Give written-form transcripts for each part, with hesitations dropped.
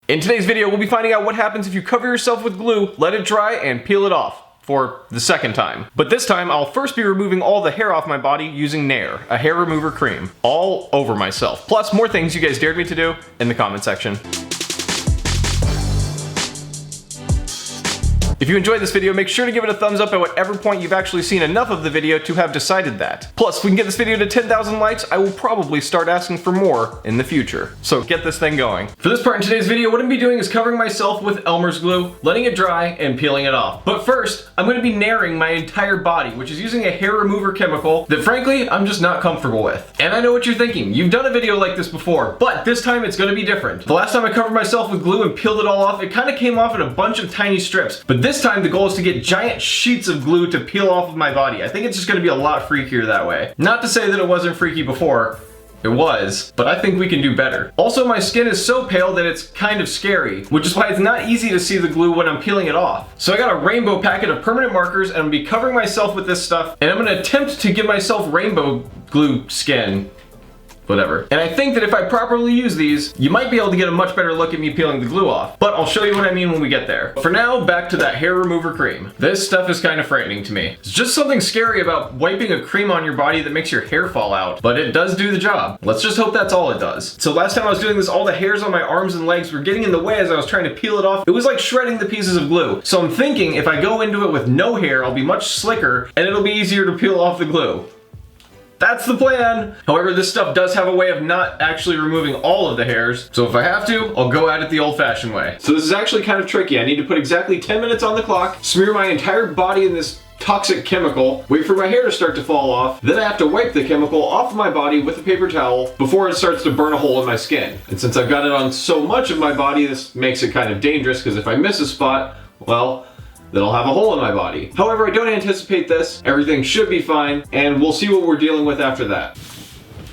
In today's video, we'll be finding out what happens if you cover yourself with glue, let it dry, and peel it off. For the second time. But this time, I'll first be removing all the hair off my body using Nair, a hair remover cream, all over myself. Plus, more things you guys dared me to do in the comment section. If you enjoyed this video, make sure to give it a thumbs up at whatever point you've actually seen enough of the video to have decided that. Plus, if we can get this video to 10,000 likes, I will probably start asking for more in the future. So get this thing going. For this part in today's video, what I'm going to be doing is covering myself with Elmer's glue, letting it dry, and peeling it off. But first, I'm going to be nairing my entire body, which is using a hair remover chemical that frankly, I'm just not comfortable with. And I know what you're thinking. You've done a video like this before, but this time it's going to be different. The last time I covered myself with glue and peeled it all off, it kind of came off in a bunch of tiny strips. But this time the goal is to get giant sheets of glue to peel off of my body. I think it's just going to be a lot freakier that way. Not to say that it wasn't freaky before. It was, but I think we can do better. Also, my skin is so pale that it's kind of scary, which is why it's not easy to see the glue when I'm peeling it off. So I got a rainbow packet of permanent markers and I'm gonna be covering myself with this stuff, and I'm gonna attempt to give myself rainbow glue skin. Whatever. And I think that if I properly use these, you might be able to get a much better look at me peeling the glue off. But I'll show you what I mean when we get there. For now, back to that hair remover cream. This stuff is kind of frightening to me. It's just something scary about wiping a cream on your body that makes your hair fall out. But it does do the job. Let's just hope that's all it does. So last time I was doing this, all the hairs on my arms and legs were getting in the way as I was trying to peel it off. It was like shredding the pieces of glue. So I'm thinking if I go into it with no hair, I'll be much slicker and it'll be easier to peel off the glue. That's the plan! However, this stuff does have a way of not actually removing all of the hairs, so if I have to, I'll go at it the old-fashioned way. So this is actually kind of tricky. I need to put exactly 10 minutes on the clock, smear my entire body in this toxic chemical, wait for my hair to start to fall off, then I have to wipe the chemical off of my body with a paper towel before it starts to burn a hole in my skin. And since I've got it on so much of my body, this makes it kind of dangerous, because if I miss a spot, well, then I'll have a hole in my body. However, I don't anticipate this. Everything should be fine, and we'll see what we're dealing with after that.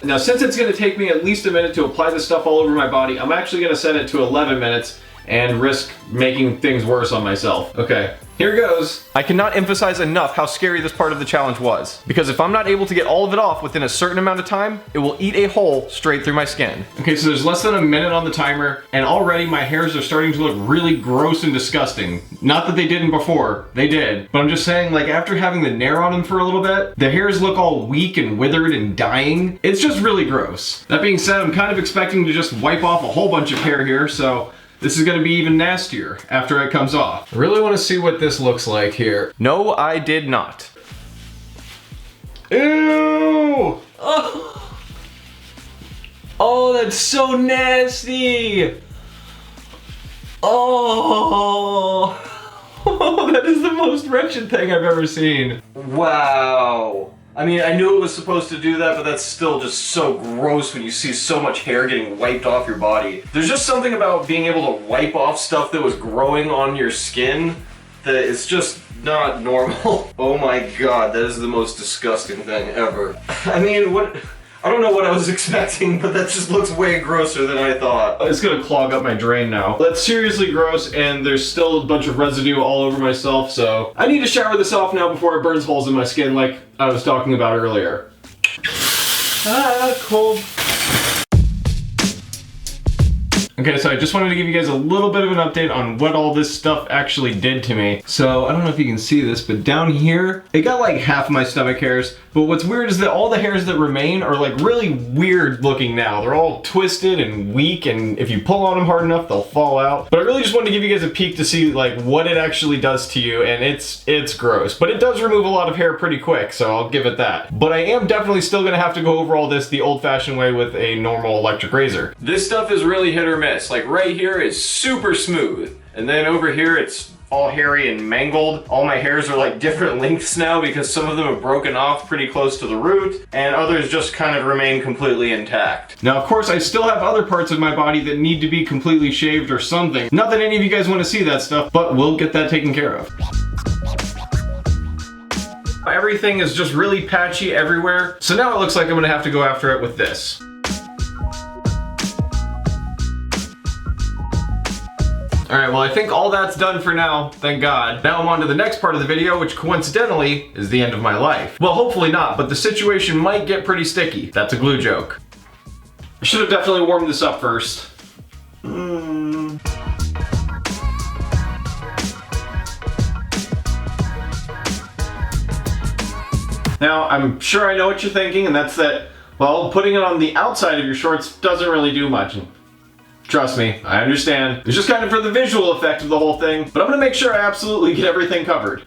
Now, since it's gonna take me at least a minute to apply this stuff all over my body, I'm actually gonna set it to 11 minutes and risk making things worse on myself. Okay. Here goes. I cannot emphasize enough how scary this part of the challenge was, because if I'm not able to get all of it off within a certain amount of time, it will eat a hole straight through my skin. Okay, so there's less than a minute on the timer, and already my hairs are starting to look really gross and disgusting. Not that they didn't before, they did, but I'm just saying, like, after having the Nair on them for a little bit, the hairs look all weak and withered and dying. It's just really gross. That being said, I'm kind of expecting to just wipe off a whole bunch of hair here, so this is gonna be even nastier after it comes off. I really wanna see what this looks like here. No, I did not. Ew! Oh, oh, that's so nasty! Oh, that is the most wretched thing I've ever seen. Wow. I mean, I knew it was supposed to do that, but that's still just so gross when you see so much hair getting wiped off your body. There's just something about being able to wipe off stuff that was growing on your skin that is just not normal. Oh my god, that is the most disgusting thing ever. I mean, I don't know what I was expecting, but that just looks way grosser than I thought. It's gonna clog up my drain now. That's seriously gross, and there's still a bunch of residue all over myself, so I need to shower this off now before it burns holes in my skin like I was talking about earlier. Ah, cold. Okay, so I just wanted to give you guys a little bit of an update on what all this stuff actually did to me. So, I don't know if you can see this, but down here, it got like half of my stomach hairs. But what's weird is that all the hairs that remain are like really weird looking now. They're all twisted and weak, and if you pull on them hard enough, they'll fall out. But I really just wanted to give you guys a peek to see like what it actually does to you, and it's gross. But it does remove a lot of hair pretty quick, so I'll give it that. But I am definitely still gonna have to go over all this the old-fashioned way with a normal electric razor. This stuff is really hit or miss. Like right here is super smooth, and then over here it's all hairy and mangled. All my hairs are like different lengths now because some of them have broken off pretty close to the root, and others just kind of remain completely intact. Now, of course, I still have other parts of my body that need to be completely shaved or something. Not that any of you guys want to see that stuff, but we'll get that taken care of. Everything is just really patchy everywhere, so now it looks like I'm gonna have to go after it with this. Alright, well I think all that's done for now, thank God. Now I'm on to the next part of the video, which coincidentally is the end of my life. Well, hopefully not, but the situation might get pretty sticky. That's a glue joke. I should have definitely warmed this up first. Now, I'm sure I know what you're thinking, and that's that, well, putting it on the outside of your shorts doesn't really do much. Trust me, I understand. It's just kind of for the visual effect of the whole thing, but I'm gonna make sure I absolutely get everything covered.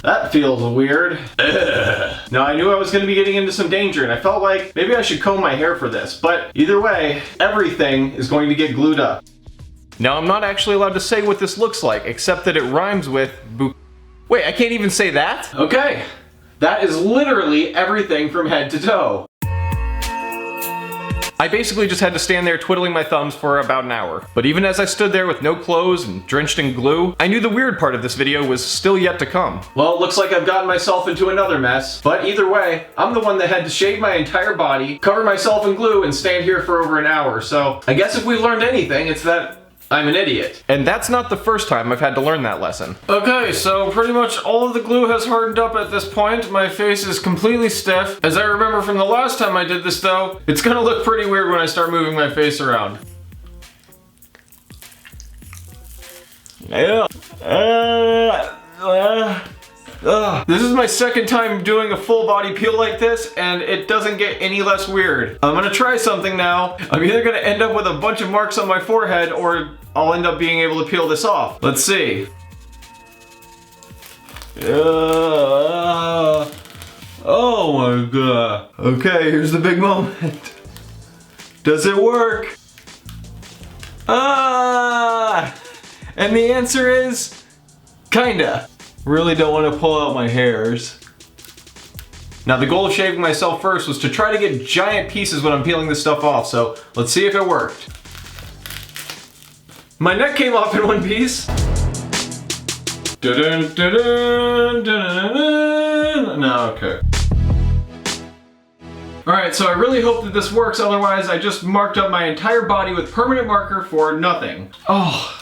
That feels weird. Now, I knew I was gonna be getting into some danger, and I felt like maybe I should comb my hair for this, but either way, everything is going to get glued up. Now, I'm not actually allowed to say what this looks like, except that it rhymes with Wait, I can't even say that? Okay. That is literally everything from head to toe. I basically just had to stand there twiddling my thumbs for about an hour. But even as I stood there with no clothes and drenched in glue, I knew the weird part of this video was still yet to come. Well, it looks like I've gotten myself into another mess. But either way, I'm the one that had to shave my entire body, cover myself in glue, and stand here for over an hour. So I guess if we've learned anything, it's that I'm an idiot. And that's not the first time I've had to learn that lesson. Okay, so pretty much all of the glue has hardened up at this point. My face is completely stiff. As I remember from the last time I did this though, it's gonna look pretty weird when I start moving my face around. This is my second time doing a full body peel like this, and it doesn't get any less weird. I'm gonna try something now. I'm either gonna end up with a bunch of marks on my forehead, or I'll end up being able to peel this off. Let's see. Oh my god. Okay, here's the big moment. Does it work? And the answer is, kinda. Really don't want to pull out my hairs. Now, the goal of shaving myself first was to try to get giant pieces when I'm peeling this stuff off, so let's see if it worked. My neck came off in one piece. Dun, dun, dun, dun. No, okay. Alright, so I really hope that this works, otherwise I just marked up my entire body with permanent marker for nothing. Oh.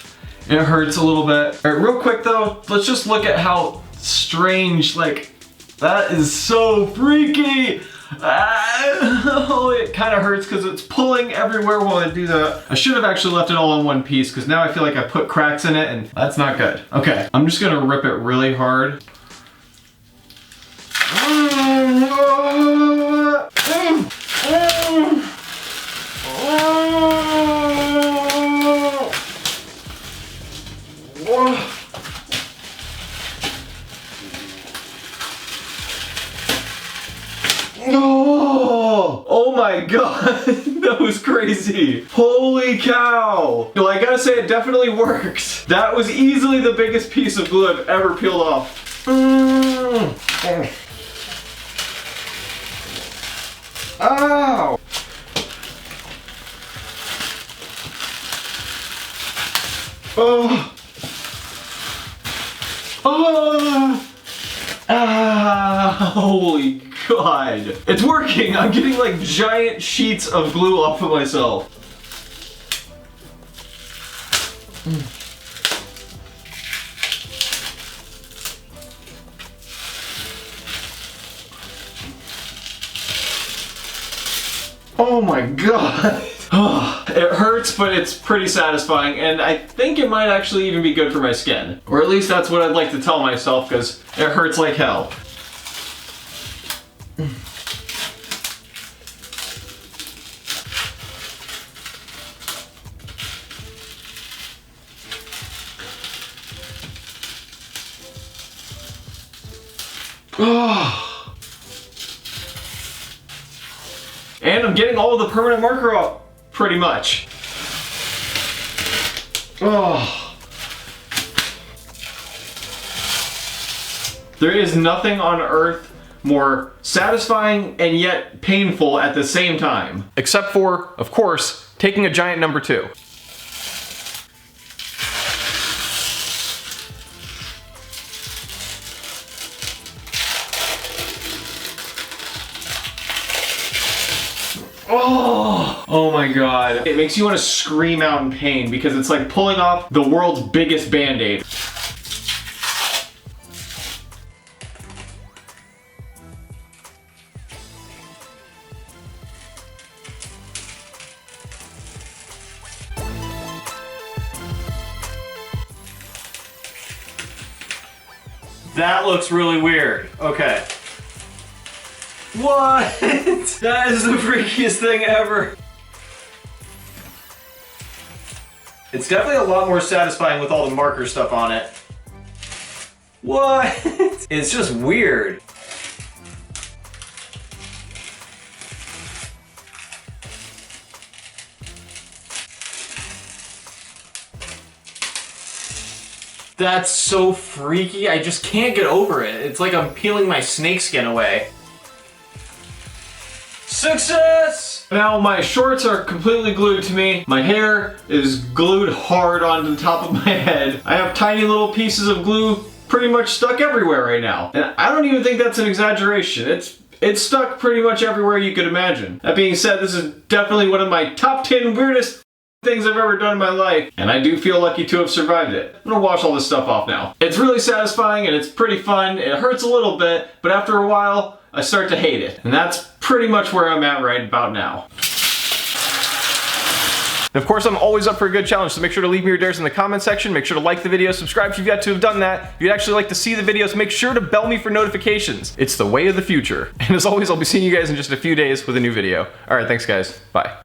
It hurts a little bit. Alright, real quick though, let's just look at how strange, like, that is so freaky! Oh, it kind of hurts because it's pulling everywhere while I do that. I should have actually left it all in one piece because now I feel like I put cracks in it and that's not good. Okay, I'm just gonna rip it really hard. Oh my god, that was crazy. Holy cow. Well, I gotta say it definitely works. That was easily the biggest piece of glue I've ever peeled off. Ow. Oh. Oh. Ah, holy god. It's working! I'm getting like giant sheets of glue off of myself. Oh my god. It hurts, but it's pretty satisfying, and I think it might actually even be good for my skin. Or at least that's what I'd like to tell myself, because it hurts like hell. And I'm getting all of the permanent marker off, pretty much. There is nothing on earth more satisfying and yet painful at the same time. Except for, of course, taking a giant number 2. Oh my god. It makes you want to scream out in pain because it's like pulling off the world's biggest band-aid. That looks really weird. Okay. What? That is the freakiest thing ever. It's definitely a lot more satisfying with all the marker stuff on it. What? It's just weird. That's so freaky. I just can't get over it. It's like I'm peeling my snakeskin away. Success! Now my shorts are completely glued to me. My hair is glued hard onto the top of my head. I have tiny little pieces of glue pretty much stuck everywhere right now. And I don't even think that's an exaggeration. It's stuck pretty much everywhere you could imagine. That being said, this is definitely one of my top 10 weirdest things I've ever done in my life, and I do feel lucky to have survived it. I'm gonna wash all this stuff off now. It's really satisfying and it's pretty fun. It hurts a little bit, but after a while, I start to hate it. And that's pretty much where I'm at right about now. And of course, I'm always up for a good challenge, so make sure to leave me your dares in the comment section. Make sure to like the video, subscribe if you've yet to have done that. If you'd actually like to see the videos, make sure to bell me for notifications. It's the way of the future. And as always, I'll be seeing you guys in just a few days with a new video. All right, thanks guys. Bye.